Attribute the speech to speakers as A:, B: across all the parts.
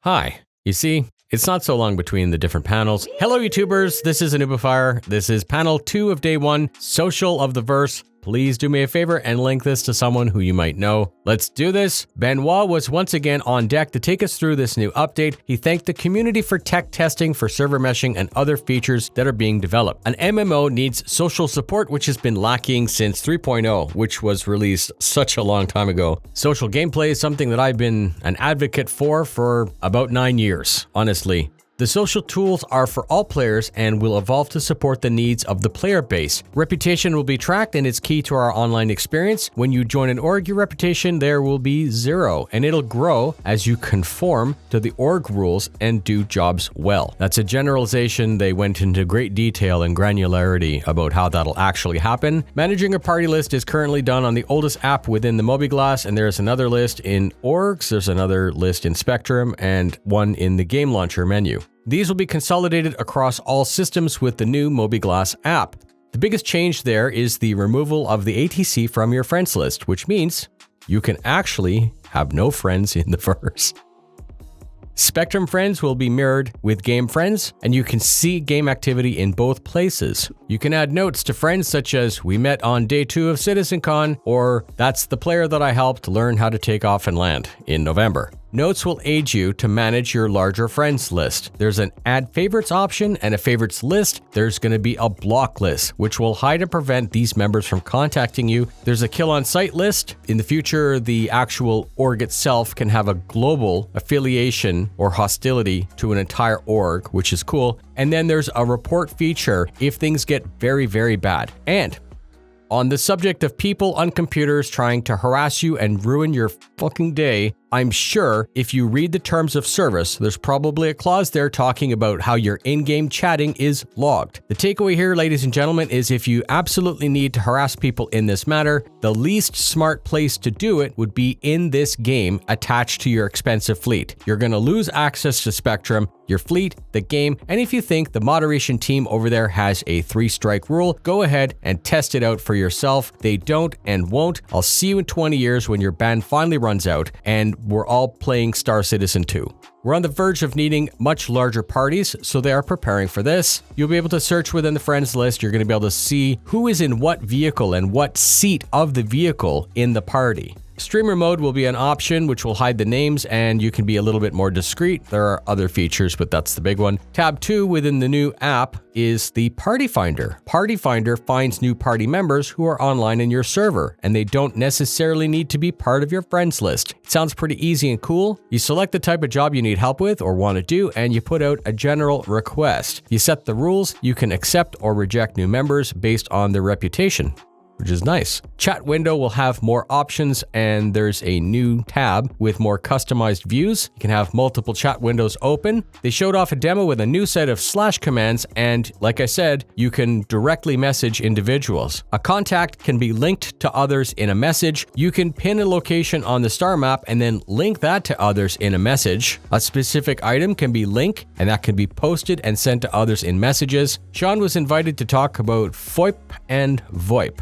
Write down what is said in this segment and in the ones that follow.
A: Hi. You see, it's not so long between the different panels. Hello, YouTubers. This is a noobifier. This is panel 2 of day 1, Social of the Verse. Please do me a favor and link this to someone who you might know. Let's do this. Benoit was once again on deck to take us through this new update. He thanked the community for tech testing for server meshing and other features that are being developed. An MMO needs social support, which has been lacking since 3.0, which was released such a long time ago. Social gameplay is something that I've been an advocate for about 9 years, honestly. The social tools are for all players and will evolve to support the needs of the player base. Reputation will be tracked and it's key to our online experience. When you join an org, your reputation there will be 0 and it'll grow as you conform to the org rules and do jobs well. That's a generalization. They went into great detail and granularity about how that'll actually happen. Managing a party list is currently done on the oldest app within the Mobiglass, and there's another list in orgs, there's another list in Spectrum, and one in the game launcher menu. These will be consolidated across all systems with the new Mobiglass app. The biggest change there is the removal of the ATC from your friends list, which means you can actually have no friends in the verse. Spectrum friends will be mirrored with game friends, and you can see game activity in both places. You can add notes to friends such as, "We met on day 2 of CitizenCon," or "That's the player that I helped learn how to take off and land in November." Notes will aid you to manage your larger friends list. There's an add favorites option and a favorites list. There's going to be a block list, which will hide and prevent these members from contacting you. There's a kill on site list. In the future, the actual org itself can have a global affiliation or hostility to an entire org, which is cool. And then there's a report feature if things get very, very bad. And on the subject of people on computers trying to harass you and ruin your fucking day, I'm sure if you read the terms of service, there's probably a clause there talking about how your in-game chatting is logged. The takeaway here, ladies and gentlemen, is if you absolutely need to harass people in this matter, the least smart place to do it would be in this game attached to your expensive fleet. You're going to lose access to Spectrum, your fleet, the game, and if you think the moderation team over there has a 3-strike rule, go ahead and test it out for yourself. They don't and won't. I'll see you in 20 years when your ban finally runs out and we're all playing starcitizen 2. We're on the verge of needing much larger parties, so they are preparing for this. You'll be able to search within the friends list. You're going to be able to see who is in what vehicle and what seat of the vehicle in the party. Streamer mode will be an option which will hide the names and you can be a little bit more discreet. There are other features, but that's the big one. Tab 2 within the new app is the Party Finder. Party Finder finds new party members who are online in your server, and they don't necessarily need to be part of your friends list. It sounds pretty easy and cool. You select the type of job you need help with or want to do, and you put out a general request. You set the rules. You can accept or reject new members based on their reputation, which is nice. Chat window will have more options, and there's a new tab with more customized views. You can have multiple chat windows open. They showed off a demo with a new set of slash commands, and like I said, you can directly message individuals. A contact can be linked to others in a message. You can pin a location on the star map and then link that to others in a message. A specific item can be linked, and that can be posted and sent to others in messages. Sean was invited to talk about FOIP and VoIP.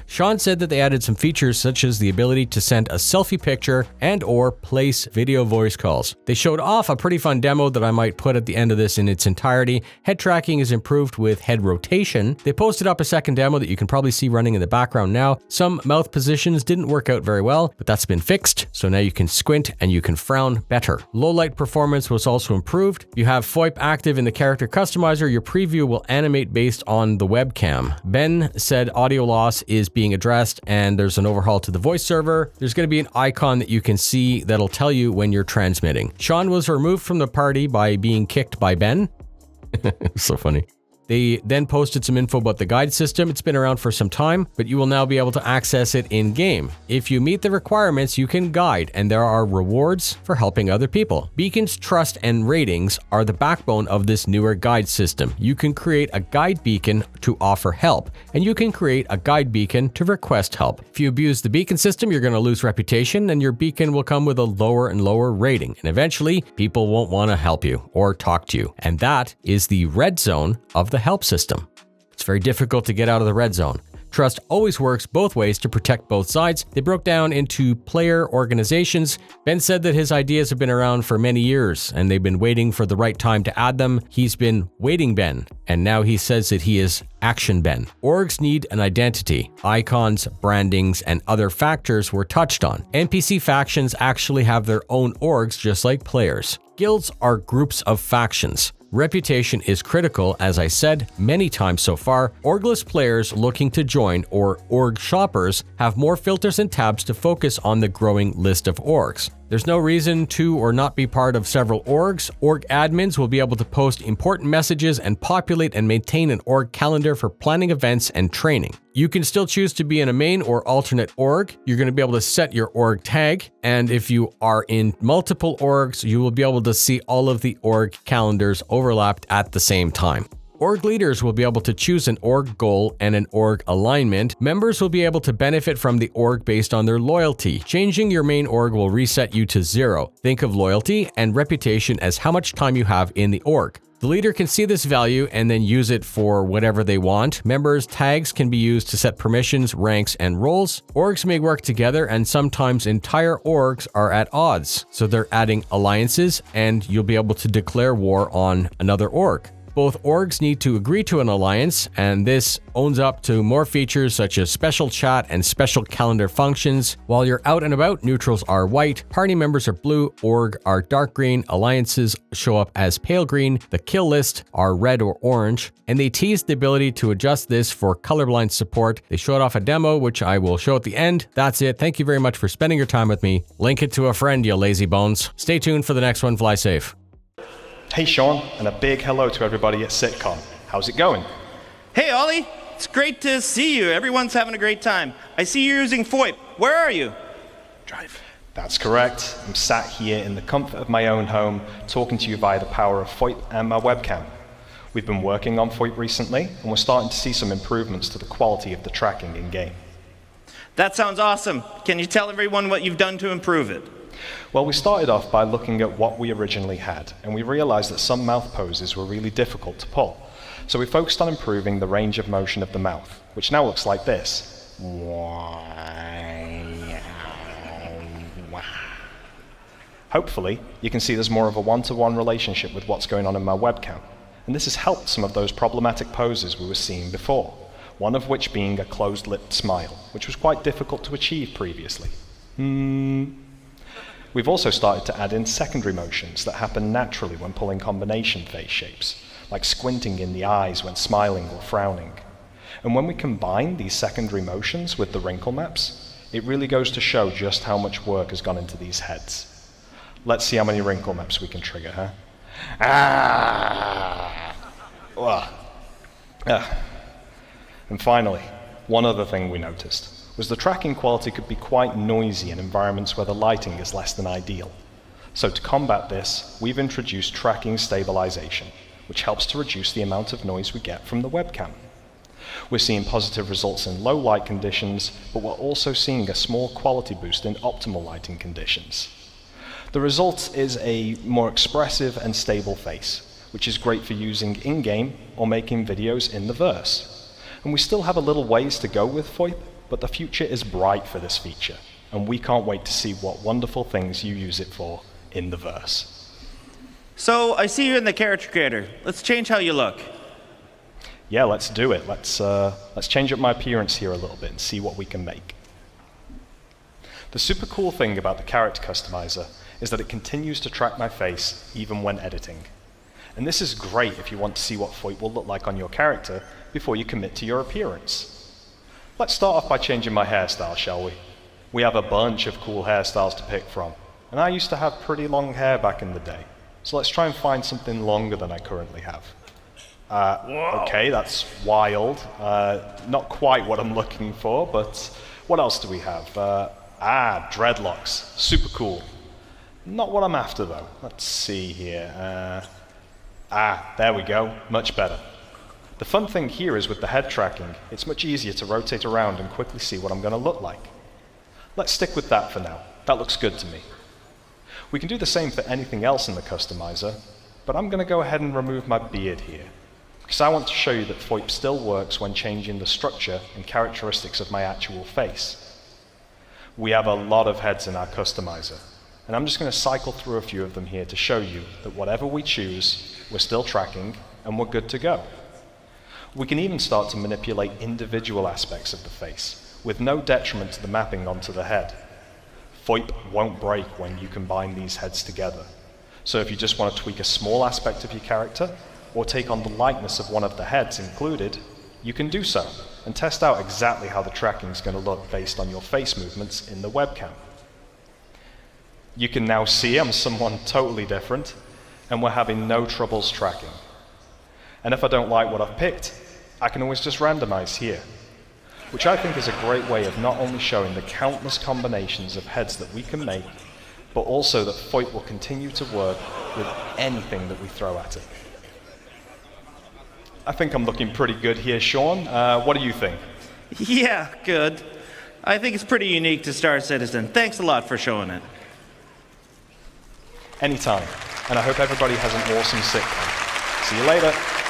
A: Sean said that they added some features such as the ability to send a selfie picture and or place video voice calls. They showed off a pretty fun demo that I might put at the end of this in its entirety. Head tracking is improved with head rotation. They posted up a second demo that you can probably see running in the background now. Some mouth positions didn't work out very well, but that's been fixed. So now you can squint and you can frown better. Low light performance was also improved. You have FOIP active in the character customizer. Your preview will animate based on the webcam. Ben said audio loss is being addressed, and there's an overhaul to the voice server. There's going to be an icon that you can see that'll tell you when you're transmitting. Sean was removed from the party by being kicked by Ben. So funny. They then posted some info about the guide system. It's been around for some time, but you will now be able to access it in-game. If you meet the requirements, you can guide, and there are rewards for helping other people. Beacons, trust, and ratings are the backbone of this newer guide system. You can create a guide beacon to offer help, and you can create a guide beacon to request help. If you abuse the beacon system, you're going to lose reputation, and your beacon will come with a lower and lower rating, and eventually, people won't want to help you or talk to you. And that is the red zone of the help system. It's very difficult to get out of the red zone. Trust always works both ways to protect both sides. They broke down into player organizations. Ben said that his ideas have been around for many years, and they've been waiting for the right time to add them. He's been waiting Ben, and now he says that he is Action Ben. Orgs need an identity. Icons, brandings, and other factors were touched on. NPC factions actually have their own orgs just like players. Guilds are groups of factions. Reputation is critical, as I said many times so far. Orgless players looking to join or org shoppers have more filters and tabs to focus on the growing list of orgs. There's no reason to or not be part of several orgs. Org admins will be able to post important messages and populate and maintain an org calendar for planning events and training. You can still choose to be in a main or alternate org. You're going to be able to set your org tag, and if you are in multiple orgs, you will be able to see all of the org calendars overlapped at the same time. Org leaders will be able to choose an org goal and an org alignment. Members will be able to benefit from the org based on their loyalty. Changing your main org will reset you to 0. Think of loyalty and reputation as how much time you have in the org. The leader can see this value and then use it for whatever they want. Members' tags can be used to set permissions, ranks, and roles. Orgs may work together, and sometimes entire orgs are at odds. So they're adding alliances, and you'll be able to declare war on another org. Both orgs need to agree to an alliance, and this owns up to more features such as special chat and special calendar functions. While you're out and about, neutrals are white, party members are blue, org are dark green, alliances show up as pale green, the kill list are red or orange, and they teased the ability to adjust this for colorblind support. They showed off a demo, which I will show at the end. That's it. Thank you very much for spending your time with me. Link it to a friend, you lazy bones. Stay tuned for the next one. Flysafe.
B: Hey Sean, and a big hello to everybody at SitCon. How's it going?
C: Hey Ollie, it's great to see you. Everyone's having a great time. I see you're using FOIP. Where are you?
B: Drive. That's correct. I'm sat here in the comfort of my own home, talking to you via the power of FOIP and my webcam. We've been working on FOIP recently, and we're starting to see some improvements to the quality of the tracking in-game.
C: That sounds awesome. Can you tell everyone what you've done to improve it?
B: Well, we started off by looking at what we originally had, and we realized that some mouth poses were really difficult to pull. So we focused on improving the range of motion of the mouth, which now looks like this. Hopefully, you can see there's more of a one-to-one relationship with what's going on in my webcam, and this has helped some of those problematic poses we were seeing before, one of which being a closed-lipped smile, which was quite difficult to achieve previously. We've also started to add in secondary motions that happen naturally when pulling combination face shapes, like squinting in the eyes when smiling or frowning. And when we combine these secondary motions with the wrinkle maps, it really goes to show just how much work has gone into these heads. Let's see how many wrinkle maps we can trigger, huh? And finally, one other thing we noticed was the tracking quality could be quite noisy in environments where the lighting is less than ideal. So to combat this, we've introduced tracking stabilization, which helps to reduce the amount of noise we get from the webcam. We're seeing positive results in low light conditions, but we're also seeing a small quality boost in optimal lighting conditions. The result is a more expressive and stable face, which is great for using in-game or making videos in the verse. And we still have a little ways to go with FOIP, but the future is bright for this feature, and we can't wait to see what wonderful things you use it for in the verse.
C: So, I see you in the character creator. Let's change how you look.
B: Yeah, let's do it. Let's change up my appearance here a little bit and see what we can make. The super cool thing about the character customizer is that it continues to track my face even when editing. And this is great if you want to see what FOIP will look like on your character before you commit to your appearance. Let's start off by changing my hairstyle, shall we? We have a bunch of cool hairstyles to pick from, and I used to have pretty long hair back in the day, so let's try and find something longer than I currently have. Okay, that's wild. Not quite what I'm looking for, but what else do we have? Dreadlocks. Super cool. Not what I'm after, though. Let's see here. There we go. Much better. The fun thing here is with the head tracking, it's much easier to rotate around and quickly see what I'm going to look like. Let's stick with that for now. That looks good to me. We can do the same for anything else in the customizer, but I'm going to go ahead and remove my beard here, because I want to show you that FOIP still works when changing the structure and characteristics of my actual face. We have a lot of heads in our customizer, and I'm just going to cycle through a few of them here to show you that whatever we choose, we're still tracking and we're good to go. We can even start to manipulate individual aspects of the face with no detriment to the mapping onto the head. FOIP won't break when you combine these heads together. So if you just want to tweak a small aspect of your character or take on the likeness of one of the heads included, you can do so and test out exactly how the tracking is going to look based on your face movements in the webcam. You can now see I'm someone totally different, and we're having no troubles tracking. And if I don't like what I've picked, I can always just randomize here, which I think is a great way of not only showing the countless combinations of heads that we can make, but also that FOIP will continue to work with anything that we throw at it. I think I'm looking pretty good here, Sean. What do you think?
C: Yeah, good. I think it's pretty unique to Star Citizen. Thanks a lot for showing it.
B: Anytime. And I hope everybody has an awesome sitcom. See you later.